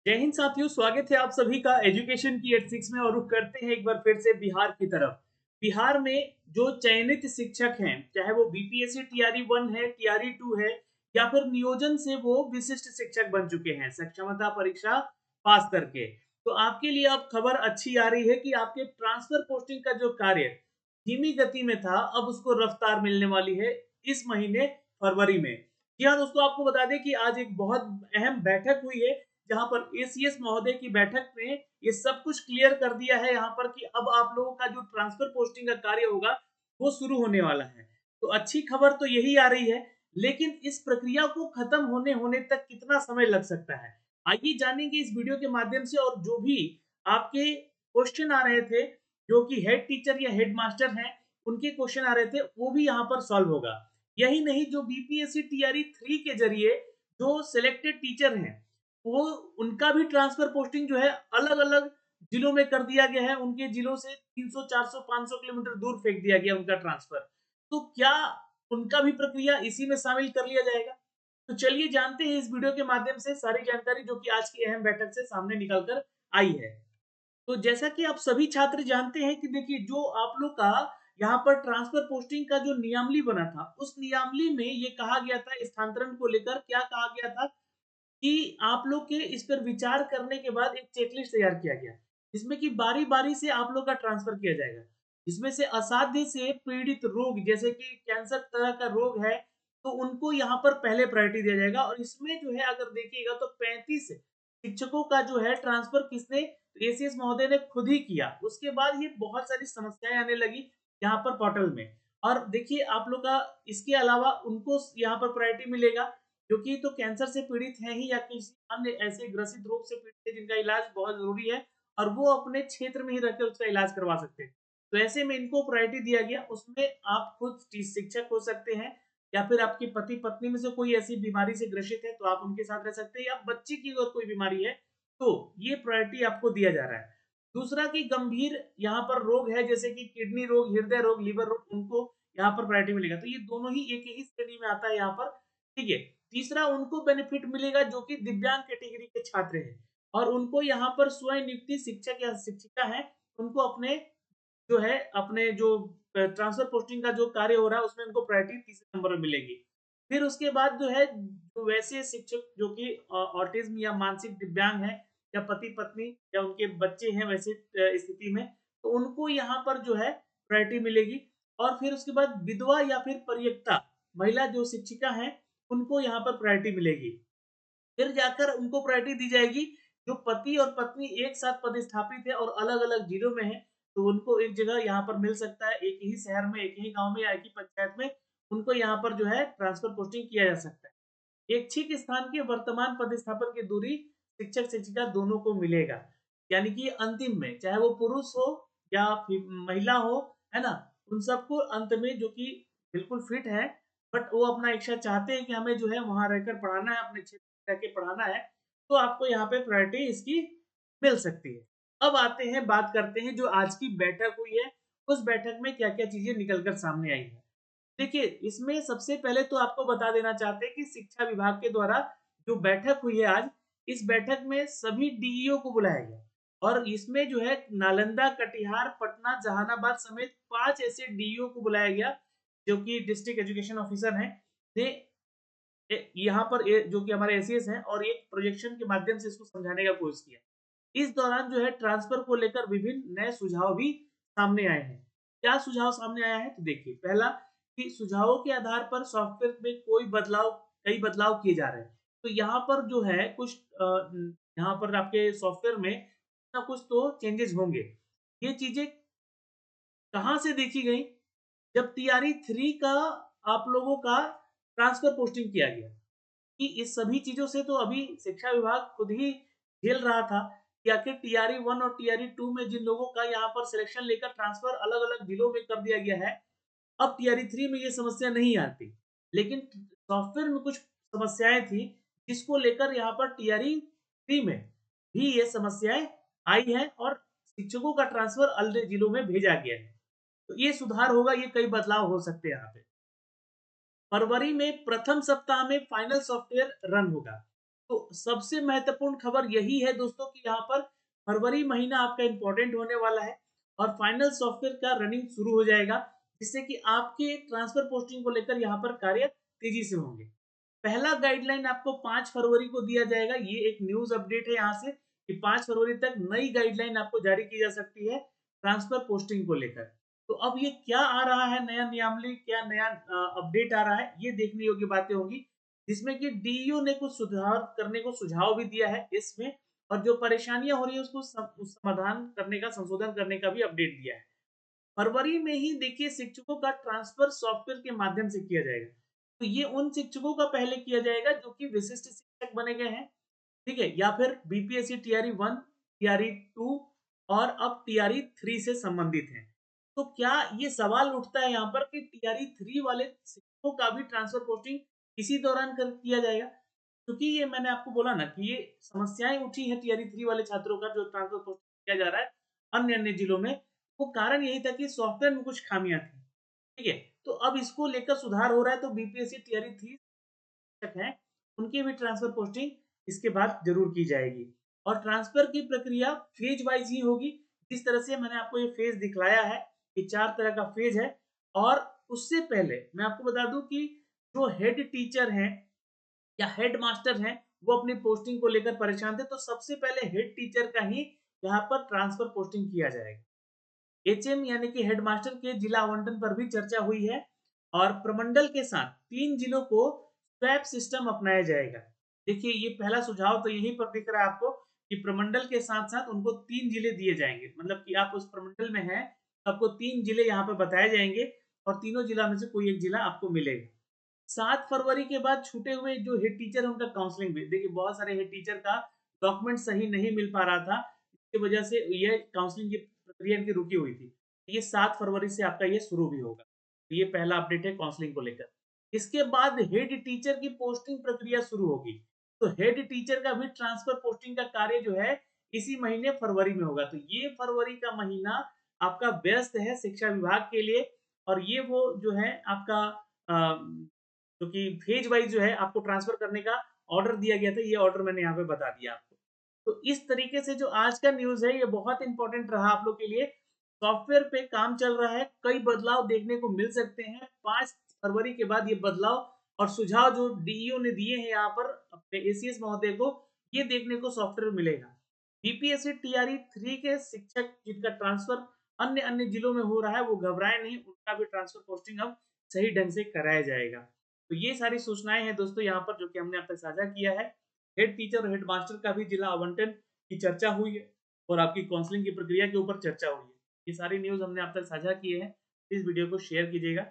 जय हिंद साथियों, स्वागत है आप सभी का एजुकेशन की एट सिक्स में। और रुक करते हैं एक बार फिर से बिहार की तरफ। बिहार में जो चयनित शिक्षक हैं, चाहे वो बीपीएससी टीआरई 1 है, टीआरई 2 है, या फिर नियोजन से वो विशिष्ट शिक्षक बन चुके हैं सक्षमता परीक्षा पास करके। तो आपके लिए अब खबर अच्छी आ रही है कि आपके ट्रांसफर पोस्टिंग का जो कार्य धीमी गति में था, अब उसको रफ्तार मिलने वाली है इस महीने फरवरी में। जी हाँ दोस्तों, आपको बता दें कि आज एक बहुत अहम बैठक हुई है, जहां पर एसीएस महोदय की बैठक में ये सब कुछ क्लियर कर दिया है यहाँ पर कि अब आप लोगों का जो ट्रांसफर पोस्टिंग का कार्य होगा वो शुरू होने वाला है। तो अच्छी खबर तो यही आ रही है, लेकिन इस प्रक्रिया को खत्म होने होने तक कितना समय लग सकता है, आइए जानेंगे इस वीडियो के माध्यम से। और जो भी आपके क्वेश्चन आ रहे थे, जो कि हेड टीचर या हेड मास्टर हैं, उनके क्वेश्चन आ रहे थे, वो भी यहाँ पर सॉल्व होगा। यही नहीं, जो बीपीएससी टीआरई 3 के जरिए जो सिलेक्टेड टीचर हैं, वो उनका भी ट्रांसफर पोस्टिंग जो है अलग-अलग जिलों में कर दिया गया है। उनके जिलों से 300, 400, 500 किलोमीटर दूर फेंक दिया गया उनका ट्रांसफर। तो क्या उनका भी प्रक्रिया इसी में शामिल कर लिया जाएगा? तो चलिए जानते हैं इस वीडियो के माध्यम से सारी जानकारी, जो कि आज की अहम बैठक से सामने निकल कर आई है। तो जैसा कि आप सभी छात्र जानते हैं कि देखिए, जो आप लोग का यहाँ पर ट्रांसफर पोस्टिंग का जो नियमावली बना था, उस नियमावली में ये कहा गया था, स्थानांतरण को लेकर क्या कहा गया था कि आप लोग के इस पर विचार करने के बाद एक चेकलिस्ट तैयार किया गया, जिसमें कि बारी-बारी से आप लोग का ट्रांसफर किया जाएगा। इसमें से असाध्य से पीड़ित रोग, जैसे कि कैंसर तरह का रोग है, तो उनको यहाँ पर पहले प्रायोरिटी दिया जाएगा। और इसमें जो है, अगर देखिएगा तो 35 शिक्षकों का जो है ट्रांसफर किसने, एसीएस महोदय ने खुद ही किया। उसके बाद ये बहुत सारी समस्याएं आने लगी यहाँ पर पोर्टल में। और देखिए आप लोग का, इसके अलावा उनको यहाँ पर प्रायोरिटी मिलेगा क्योंकि तो कैंसर से पीड़ित हैं ही, या किसी अन्य ऐसे ग्रसित रोग से पीड़ित है जिनका इलाज बहुत जरूरी है, और वो अपने क्षेत्र में ही रहकर उसका इलाज करवा सकते हैं। तो ऐसे में इनको प्रायोरिटी दिया गया। उसमें आप खुद शिक्षक हो सकते हैं, या फिर आपके पति पत्नी में से कोई ऐसी बीमारी से ग्रसित है तो आप उनके साथ रह सकते हैं, या बच्चे की अगर कोई बीमारी है तो ये प्रायोरिटी आपको दिया जा रहा है। दूसरा कि गंभीर यहाँ पर रोग है, जैसे कि किडनी रोग, हृदय रोग, लीवर रोग, उनको यहाँ पर प्रायोरिटी मिलेगा। तो ये दोनों ही एक ही श्रेणी में आता है यहाँ पर। ठीक है। तीसरा, उनको बेनिफिट मिलेगा जो कि दिव्यांग कैटेगरी के छात्र हैं, और उनको यहाँ पर स्वयं नियुक्ति शिक्षक या शिक्षिका है, उनको अपने जो है, अपने जो ट्रांसफर पोस्टिंग का जो कार्य हो रहा है उसमें उनको प्रायोरिटी तीसरे नंबर में मिलेगी। फिर उसके बाद जो है, जो वैसे शिक्षक जो कि ऑटिज्म या मानसिक दिव्यांग है, या पति पत्नी या उनके बच्चे हैं वैसे स्थिति में, तो उनको यहाँ पर जो है प्रायोरिटी मिलेगी। और फिर उसके बाद विधवा या फिर परित्यक्ता महिला जो शिक्षिका हैं, उनको यहाँ पर प्रायोरिटी मिलेगी। फिर जाकर उनको प्रायोरिटी दी जाएगी जो पति और पत्नी एक साथ पदस्थापित है और अलग-अलग जिलों में है, तो उनको एक जगह यहाँ पर मिल सकता है, एक ही शहर में, एक ही गाँव में या एक ही पंचायत में उनको यहाँ पर जो है ट्रांसफर पोस्टिंग किया जा सकता है। इच्छित स्थान के वर्तमान पदस्थापन की दूरी शिक्षक-शिक्षिका दोनों को मिलेगा। यानी कि अंतिम में चाहे वो पुरुष हो या फिर महिला हो, है ना? उन सबको अंत में, जो कि बिल्कुल फिट है, बट वो अपना इच्छा चाहते हैं कि हमें जो है वहाँ रहकर पढ़ाना है, अपने क्षेत्र में रह के पढ़ाना है, तो आपको यहाँ पे प्रायोरिटी इसकी मिल सकती है। अब आते हैं, बात करते हैं जो आज की बैठक हुई है, उस बैठक में क्या-क्या चीज़ें निकल कर सामने आई हैं। देखिए, इसमें सबसे पहले तो आपको बता देना चाहते हैं कि शिक्षा विभाग के द्वारा जो बैठक हुई है आज, इस बैठक में सभी डीईओ को बुलाया गया, और इसमें जो है नालंदा, कटिहार, पटना, जहानाबाद समेत 5 ऐसे डीईओ को बुलाया गया, जो कि डिस्ट्रिक्ट एजुकेशन ऑफिसर हैं। ने यहाँ पर जो कि हमारे एसीएस हैं, और एक प्रोजेक्शन के माध्यम से इसको समझाने का कोशिश किया। इस दौरान जो है ट्रांसफर को लेकर विभिन्न नए सुझाव भी सामने आए हैं। क्या सुझाव सामने आया है? तो देखिए, पहला कि सुझावों के आधार पर सॉफ्टवेयर में कई बदलाव किए जा रहे हैं। तो यहाँ पर जो है कुछ यहाँ पर आपके सॉफ्टवेयर में कुछ ना कुछ तो चेंजेस होंगे। ये चीजें कहाँ से देखी गई? जब टीआरई 3 का आप लोगों का ट्रांसफर पोस्टिंग किया गया, कि इस सभी चीज़ों से तो अभी शिक्षा विभाग खुद ही झेल रहा था कि आखिर टीआरई 1 और टीआरई 2 में जिन लोगों का यहाँ पर सिलेक्शन लेकर ट्रांसफर अलग-अलग जिलों में कर दिया गया है, अब टीआरई 3 में ये समस्या नहीं आती। लेकिन सॉफ्टवेयर में कुछ समस्याएँ थी, जिसको लेकर यहाँ पर टीआरई 3 में भी ये समस्याएँ आई हैं, और शिक्षकों का ट्रांसफर अन्य जिलों में भेजा गया है। तो ये सुधार होगा, ये कई बदलाव हो सकते हैं यहाँ पे। फरवरी में प्रथम सप्ताह में फाइनल सॉफ्टवेयर रन होगा, तो सबसे महत्वपूर्ण खबर यही है दोस्तों कि यहाँ पर फरवरी महीना आपका इंपॉर्टेंट होने वाला है और फाइनल सॉफ्टवेयर का रनिंग शुरू हो जाएगा, जिससे कि आपके ट्रांसफर पोस्टिंग को लेकर यहाँ पर कार्य तेजी से होंगे। पहला गाइडलाइन आपको 5 फरवरी को दिया जाएगा। ये एक न्यूज़ अपडेट है यहाँ से कि 5 फरवरी तक नई गाइडलाइन आपको जारी की जा सकती है ट्रांसफर पोस्टिंग को लेकर। तो अब ये क्या आ रहा है नया नियमावली, क्या नया अपडेट आ रहा है, ये देखने योग्य बातें होंगी, जिसमें कि डीईओ ने कुछ सुधार करने को सुझाव भी दिया है इसमें, और जो परेशानियां हो रही है उसको समाधान करने का, संशोधन करने का भी अपडेट दिया है। फरवरी में ही देखिए शिक्षकों का ट्रांसफर सॉफ्टवेयर के माध्यम से किया जाएगा। तो ये उन शिक्षकों का पहले किया जाएगा जो कि विशिष्ट शिक्षक बने गए हैं, ठीक है, या फिर बीपीएससी टीआरई 1, टीआरई 2 और अब टीआरई 3 से संबंधित हैं। तो क्या ये सवाल उठता है यहाँ पर कि टीआरई 3 वाले शिक्षकों का भी ट्रांसफर पोस्टिंग इसी दौरान कर किया जाएगा? क्योंकि ये मैंने आपको बोला ना कि ये समस्याएं उठी है टीआरई 3 वाले छात्रों का जो ट्रांसफर पोस्टिंग किया जा रहा है अन्य अन्य जिलों में, वो कारण यही था कि सॉफ्टवेयर में कुछ खामियां थी, ठीक है। तो अब इसको लेकर सुधार हो रहा है, तो बीपीएससी टीआरई 3 शिक्षक हैं उनकी भी ट्रांसफर पोस्टिंग इसके बाद जरूर की जाएगी। और ट्रांसफर की प्रक्रिया फेज वाइज ही होगी, जिस तरह से मैंने आपको ये फेज दिखलाया है कि 4 तरह का फेज है। और उससे पहले मैं आपको बता दूं कि जो हेड टीचर हैं या हेड मास्टर हैं वो अपनी पोस्टिंग को लेकर परेशान थे, तो सबसे पहले हेड टीचर का ही यहाँ पर ट्रांसफर पोस्टिंग किया जाएगा। एचएम यानी कि हेडमास्टर के जिला आवंटन पर भी चर्चा हुई है और प्रमंडल के साथ 3 जिलों को स्वैप सिस्टम अपनाया जाएगा। देखिए ये पहला सुझाव तो यही पर दिख रहा है आपको कि प्रमंडल के साथ साथ उनको 3 जिले दिए जाएंगे, मतलब कि आप उस प्रमंडल में हैं तो आपको 3 जिले यहाँ पर बताए जाएंगे और तीनों जिला में से कोई एक जिला आपको मिलेगा। 7 फरवरी के बाद छूटे हुए जो हेड टीचर है उनका काउंसलिंग भी, देखिए बहुत सारे हेड टीचर का डॉक्यूमेंट सही नहीं मिल पा रहा था, इसकी वजह से ये काउंसलिंग की प्रक्रिया इनकी रुकी हुई थी। ये 7 फरवरी से आपका ये शुरू भी होगा। तो ये पहला अपडेट है काउंसलिंग को लेकर। इसके बाद हेड टीचर की पोस्टिंग प्रक्रिया शुरू होगी। तो हेड टीचर का भी ट्रांसफर पोस्टिंग का कार्य जो है इसी महीने फरवरी में होगा। तो ये फरवरी का महीना आपका व्यस्त है शिक्षा विभाग के लिए, और ये वो जो है आपका क्योंकि फेज वाइज जो है आपको ट्रांसफर करने का ऑर्डर दिया गया था, ये ऑर्डर मैंने यहाँ पे बता दिया आपको। तो इस तरीके से जो आज का न्यूज़ है ये बहुत इंपॉर्टेंट रहा आप लोग के लिए। सॉफ्टवेयर पे काम चल रहा है, कई बदलाव देखने को मिल सकते हैं 5 फरवरी के बाद। ये बदलाव और सुझाव जो डीईओ ने दिए हैं यहाँ पर अपने एसीएस महोदय को, ये देखने को सॉफ्टवेयर मिलेगा। बीपीएससी टीआरई 3 के शिक्षक जिनका ट्रांसफर अन्य अन्य जिलों में हो रहा है वो घबराए नहीं, उनका भी ट्रांसफर पोस्टिंग अब सही ढंग से कराया जाएगा। तो ये सारी सूचनाएं हैं दोस्तों यहाँ पर जो कि हमने अब तक साझा किया है। हेड टीचर और हेड मास्टर का भी जिला आवंटन की चर्चा हुई है और आपकी काउंसलिंग की प्रक्रिया के ऊपर चर्चा हुई है। ये सारी न्यूज़ हमने आप तक साझा किए हैं। इस वीडियो को शेयर कीजिएगा।